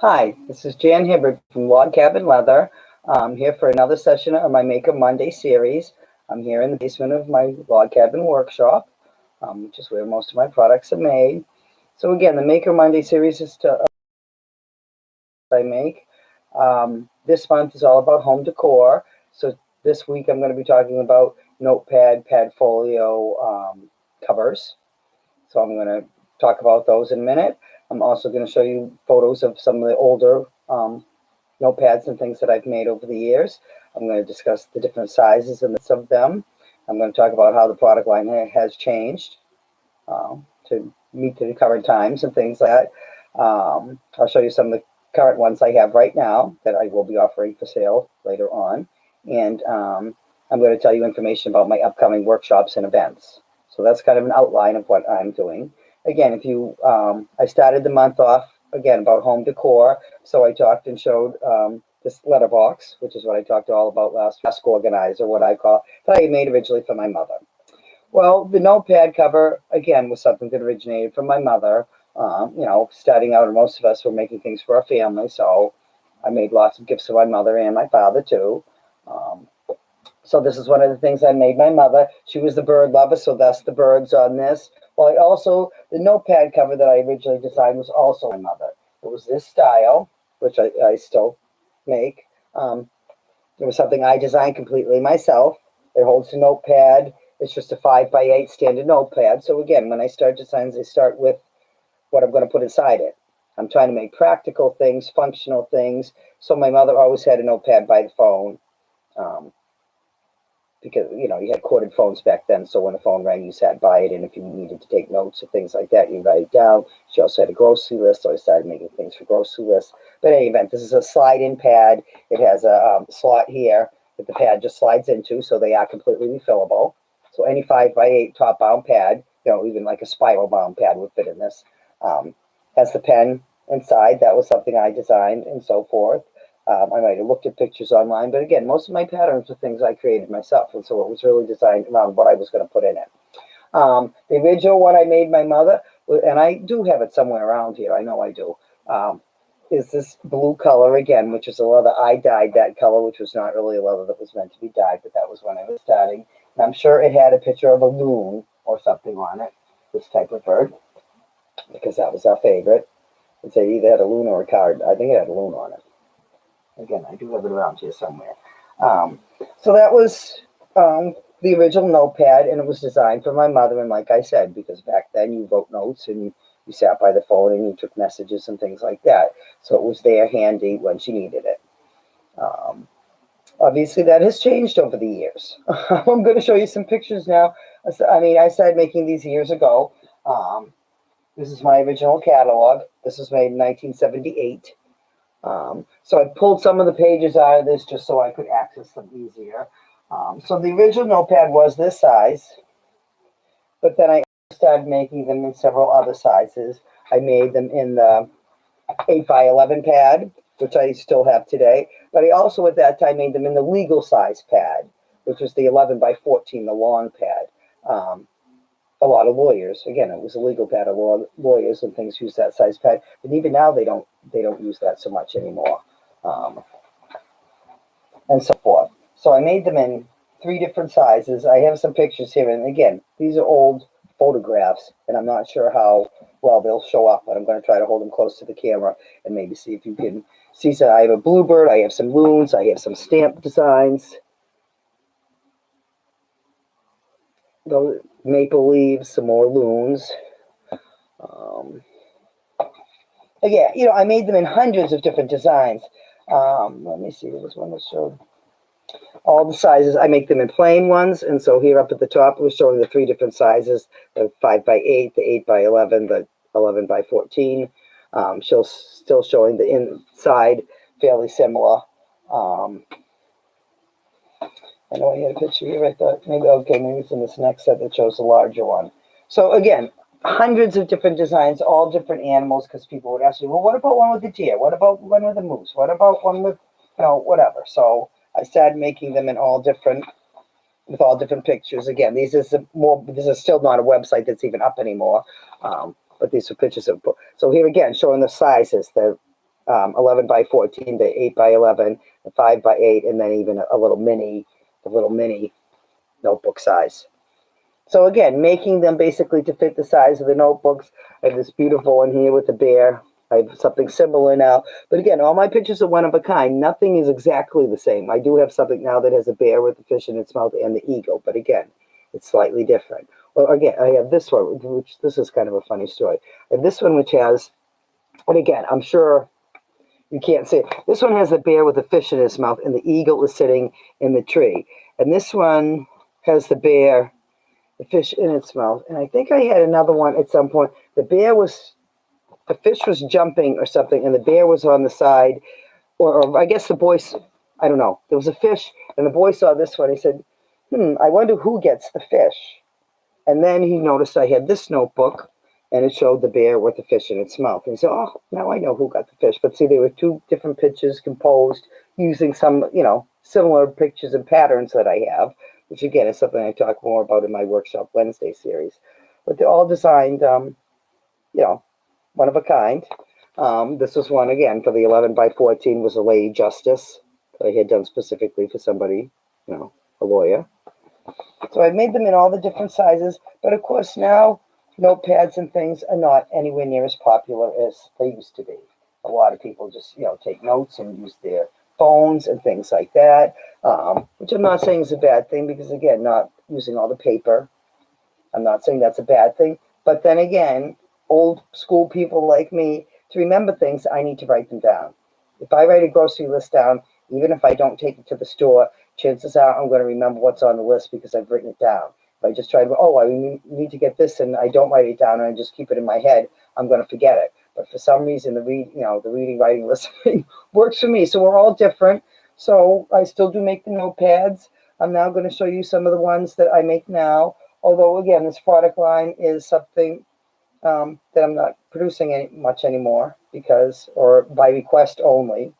Hi, this is Jan Hibbard from Log Cabin Leather. I'm here for another session of my Maker Monday series. I'm here in the basement of my log cabin workshop, which is where most of my products are made. So again, the Maker Monday series is to I make. This month is all about home decor. So this week I'm going to be talking about notepad, Padfolio covers. So I'm going to talk about those in a minute. I'm also going to show you photos of some of the older notepads and things that I've made over the years. I'm going to discuss the different sizes and of them. I'm going to talk about how the product line has changed to meet the current times and things like that. I'll show you some of the current ones I have right now that I will be offering for sale later on. And I'm going to tell you information about my upcoming workshops and events. So that's kind of an outline of what I'm doing. Again, if you, I started the month off again about home decor. So I talked and showed this letterbox, which is what I talked all about last desk organizer, what I call, that I made originally for my mother. Well, the notepad cover, again, was something that originated from my mother. Starting out, most of us were making things for our family, so I made lots of gifts for my mother and my father, too. So this is one of the things I made my mother. She was the bird lover, so that's the birds on this. Well, the notepad cover that I originally designed was also my mother. It was this style, which I still make. It was something I designed completely myself. It holds a notepad. It's just a 5x8 standard notepad. So again, when I start designs, I start with what I'm going to put inside it. I'm trying to make practical things, functional things. So my mother always had a notepad by the phone. Because, you had corded phones back then, so when the phone rang, you sat by it, and if you needed to take notes or things like that, you write it down. She also had a grocery list, so I started making things for grocery lists. But in any event, this is a slide-in pad. It has a slot here that the pad just slides into, so they are completely refillable. So any 5x8 top-bound pad, even like a spiral-bound pad would fit in this. Has the pen inside. That was something I designed, and so forth. I might have looked at pictures online, but again, most of my patterns are things I created myself, and so it was really designed around what I was going to put in it. The original one I made my mother, and I do have it somewhere around here, I know I do, is this blue color again, which is a leather. I dyed that color, which was not really a leather that was meant to be dyed, but that was when I was starting. And I'm sure it had a picture of a loon or something on it, this type of bird, because that was our favorite. It said either had a loon or a card. I think it had a loon on it. Again, I do have it around here somewhere. So that was the original notepad, and it was designed for my mother. And like I said, because back then you wrote notes and you sat by the phone and you took messages and things like that. So it was there handy when she needed it. Obviously, that has changed over the years. I'm going to show you some pictures now. I started making these years ago. This is my original catalog. This was made in 1978. So I pulled some of the pages out of this just so I could access them easier. So the original notepad was this size, but then I started making them in several other sizes. I made them in the 8x11 pad, which I still have today, but I also at that time made them in the legal size pad, which was the 11x14, the long pad. A lot of lawyers, again, it was a legal pad. A lot of lawyers and things use that size pad, but even now they don't use that so much anymore, and so forth. So I made them in 3 different sizes. I have some pictures here, and again, these are old photographs, and I'm not sure how well they'll show up, but I'm going to try to hold them close to the camera and maybe see if you can see. So I have a bluebird, I have some loons, I have some stamp designs. Those maple leaves, some more loons. Again, I made them in hundreds of different designs. Let me see, there was one that showed all the sizes. I make them in plain ones, and so here up at the top, we're showing the 3 different sizes, the 5x8, the 8x11, the 11x14. Still showing the inside, fairly similar. I know I had a picture here. I thought maybe it's in this next set that shows the larger one. So again, hundreds of different designs, all different animals, because people would ask me, well, what about one with the deer? What about one with the moose? What about one with, whatever. So I started making them with all different pictures. Again, this is still not a website that's even up anymore, but these are pictures of. So here again, showing the sizes, the 11 by 14, the 8 by 11, the 5 by 8, and then even a little mini, the little mini notebook size. So again, making them basically to fit the size of the notebooks. I have this beautiful one here with the bear. I have something similar now. But again, all my pictures are one of a kind. Nothing is exactly the same. I do have something now that has a bear with the fish in its mouth and the eagle. But again, it's slightly different. Well, again, I have this one, which this is kind of a funny story. I have this one which has, and again, I'm sure you can't see it. This one has a bear with a fish in his mouth and the eagle is sitting in the tree. And this one has the bear, the fish in its mouth. And I think I had another one at some point. The fish was jumping or something, and the bear was on the side, or I guess the boy, I don't know. There was a fish, and the boy saw this one. He said, I wonder who gets the fish. And then he noticed I had this notebook, and it showed the bear with the fish in its mouth. And he said, oh, now I know who got the fish. But see, there were two different pictures composed using some, similar pictures and patterns that I have, which again is something I talk more about in my Workshop Wednesday series. But they're all designed, one of a kind. This was one, again, for the 11 by 14 was a Lady Justice that I had done specifically for somebody, a lawyer. So I made them in all the different sizes. But of course now, notepads and things are not anywhere near as popular as they used to be. A lot of people just, take notes and use their phones and things like that, which I'm not saying is a bad thing because, again, not using all the paper. I'm not saying that's a bad thing. But then again, old school people like me, to remember things, I need to write them down. If I write a grocery list down, even if I don't take it to the store, chances are I'm going to remember what's on the list because I've written it down. If I just try to, I need to get this, and I don't write it down and I just keep it in my head, I'm going to forget it. But for some reason, the reading, writing, listening works for me. So we're all different. So I still do make the notepads. I'm now going to show you some of the ones that I make now. Although, again, this product line is something that I'm not producing much anymore or by request only,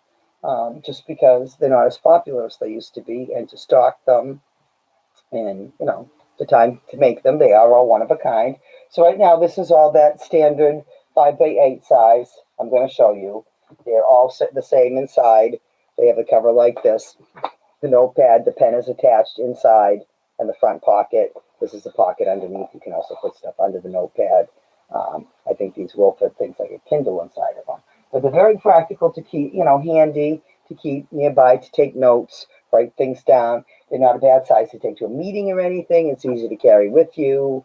just because they're not as popular as they used to be, and to stock them and, the time to make them, they are all one of a kind. So right now, this is all that standard 5 by 8 size I'm going to show you. They're all the same inside. They have a cover like this. The notepad, the pen is attached inside, and the front pocket. This is the pocket underneath. You can also put stuff under the notepad. I think these will fit things like a Kindle inside of them. But they're very practical to keep, handy to keep nearby, to take notes, write things down. They're not a bad size to take to a meeting or anything. It's easy to carry with you.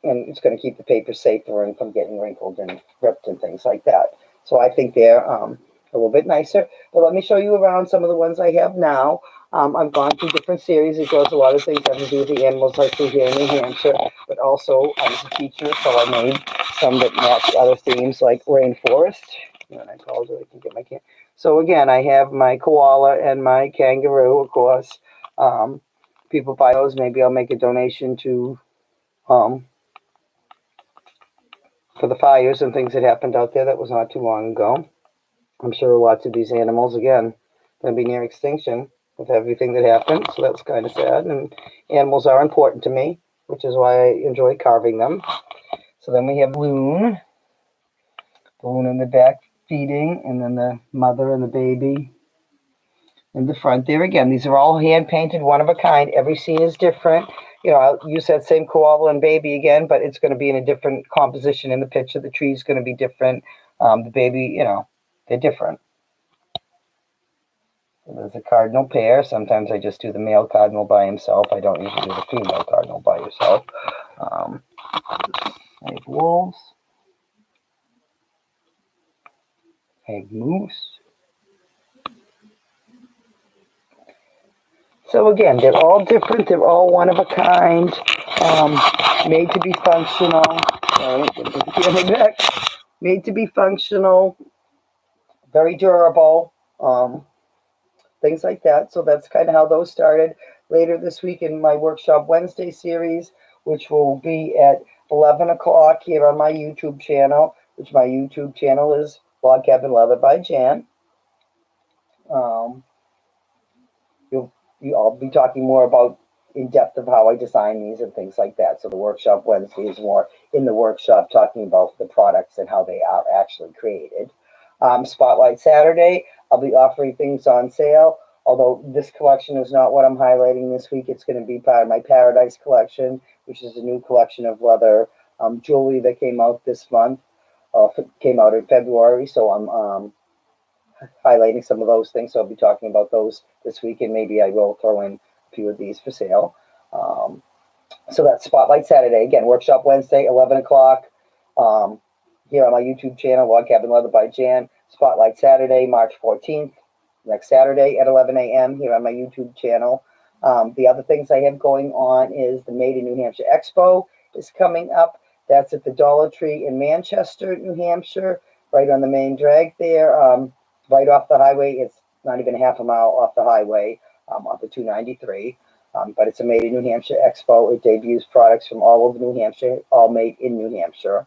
And it's going to keep the paper safer and from getting wrinkled and ripped and things like that. So I think they're a little bit nicer. But let me show you around some of the ones I have now. I've gone through different series. It goes a lot of things having to do with the animals I see here in New Hampshire. But also, I was a teacher, so I made some that match other themes like rainforest. And I called it, I can get my can. So again, I have my koala and my kangaroo, of course. People buy those. Maybe I'll make a donation to for the fires and things that happened out there. That was not too long ago. I'm sure lots of these animals, again, going to be near extinction with everything that happened. So that's kind of sad. And animals are important to me, which is why I enjoy carving them. So then we have Loon. The Loon in the back feeding, and then the mother and the baby in the front there. Again, these are all hand painted, one of a kind. Every scene is different. I'll use that same koala and baby again, but it's going to be in a different composition in the picture. The tree's going to be different. The baby, they're different. So there's a cardinal pair. Sometimes I just do the male cardinal by himself. I don't usually do the female cardinal by yourself. I have wolves. I have moose. So again, they're all different. They're all one of a kind, made to be functional. Made to be functional, very durable, things like that. So that's kind of how those started. Later this week in my Workshop Wednesday series, which will be at 11 o'clock here on my YouTube channel, which my YouTube channel is Log Cabin Leather by Jan. I'll be talking more about in depth of how I design these and things like that. So the workshop Wednesday is more in the workshop talking about the products and how they are actually created. Spotlight Saturday, I'll be offering things on sale. Although this collection is not what I'm highlighting this week, it's going to be part of my Paradise collection, which is a new collection of leather jewelry that came out this month, came out in February. So I'm highlighting some of those things. So I'll be talking about those this week, and maybe I will throw in a few of these for sale. So that's Spotlight Saturday. Again, Workshop Wednesday, 11 o'clock. Here on my YouTube channel, Log Cabin Leather by Jan. Spotlight Saturday, March 14th, next Saturday at 11 a.m. here on my YouTube channel. The other things I have going on is the Made in New Hampshire Expo is coming up. That's at the Dollar Tree in Manchester, New Hampshire, right on the main drag there, right off the highway. It's not even half a mile off the highway, off the 293. But it's a Made in New Hampshire Expo. It debuts products from all over New Hampshire, all made in New Hampshire.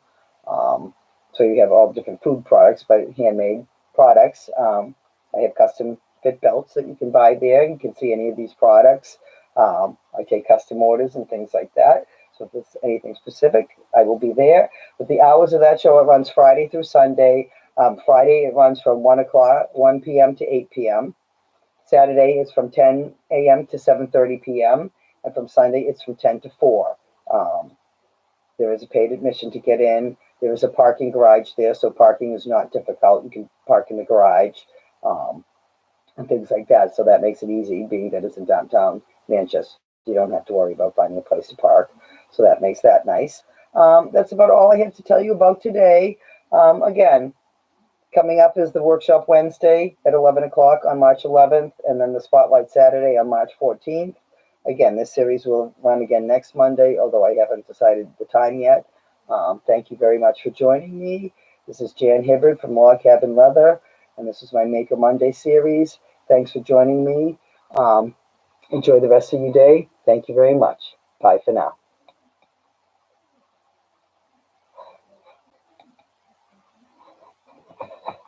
So you have all different food products, but handmade products. I have custom fit belts that you can buy there. You can see any of these products. I take custom orders and things like that. So if it's anything specific, I will be there. But the hours of that show, it runs Friday through Sunday. Friday, it runs from 1 p.m. to 8 p.m. Saturday, it's from 10 a.m. to 7:30 p.m. And from Sunday, it's from 10 to 4. There is a paid admission to get in. There is a parking garage there, so parking is not difficult. You can park in the garage and things like that. So that makes it easy, being that it's in downtown Manchester. You don't have to worry about finding a place to park. So that makes that nice. That's about all I have to tell you about today. Again, coming up is the Workshop Wednesday at 11 o'clock on March 11th, and then the Spotlight Saturday on March 14th. Again, this series will run again next Monday, although I haven't decided the time yet. Thank you very much for joining me. This is Jan Hibbard from Log Cabin Leather, and this is my Maker Monday series. Thanks for joining me. Enjoy the rest of your day. Thank you very much. Bye for now.